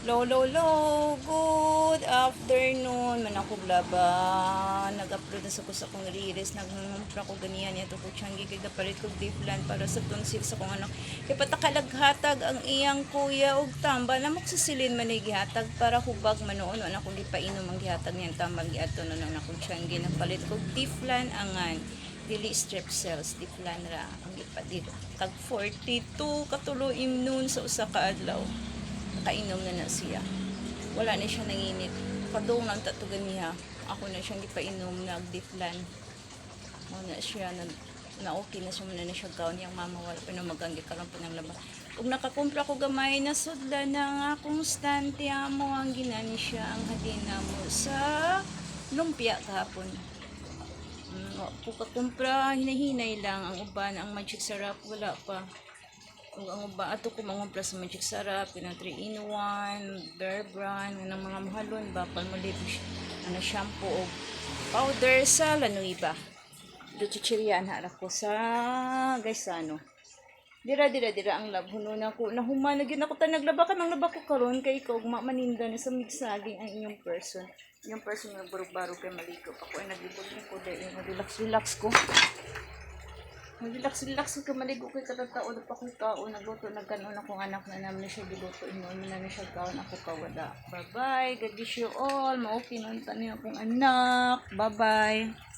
Good afternoon. Man ako laban. Nag-upload na sa ko sa kong reels. Nagmumpra ko ganiyan. Ito ko siyang gigig na palit ko diflan para sa tonsil sa kong anak. Kaya patakalaghatag ang iyang kuya og tamba. Namok sa silin man gihatag para hubag manoon. Ano akong gipainom ang gihatag niyang tambang giato no na akong siyang ginapalit ko diflan angan. Dili strep cells diflan ra ang gipadid. Kag 42 katuloy noon sa usa ka adlaw. Nakainom na siya. Wala na siya nanginit. Padung lang tatugan niya. Ako na siyang gipainom, nagdiflan. Na siya, na okay na siya, na siya gawin niyang mama. Wala pa na maganggi karon po ng laba. Kung nakakumpra ko gamay na sudla na nga konstante mo ang ginani siya ang hadina mo sa lumpia kahapon. Kung kakumpra, hinahinay lang ang uban, ang magic sarap, wala pa. Kung ang uban, ato ko mangumpra sa magic sarap, pinang 3-in-1, Bear Brand, ng mga mahalon ba, palmolive, shampoo o powder sa Lanuiba. Chichirian harap ko sa Gaisano. Dira ang labhuno na ko. Nahuman na gina ko ta naglaba ka nang laba ko karon kay ikaw maninda na sa migsaging ang inyong person. Yung person nga barog-barog kay maliko pa ko ay naglibot ko dahil relax ko. Relax ko maligo kay katatao na pa ko kao nagluto nagkanon akong anak na namin siya giluto inon na siya kaon ako kawala. Bye bye. God bless you all. Mao pinunta niyo akong anak. Bye bye.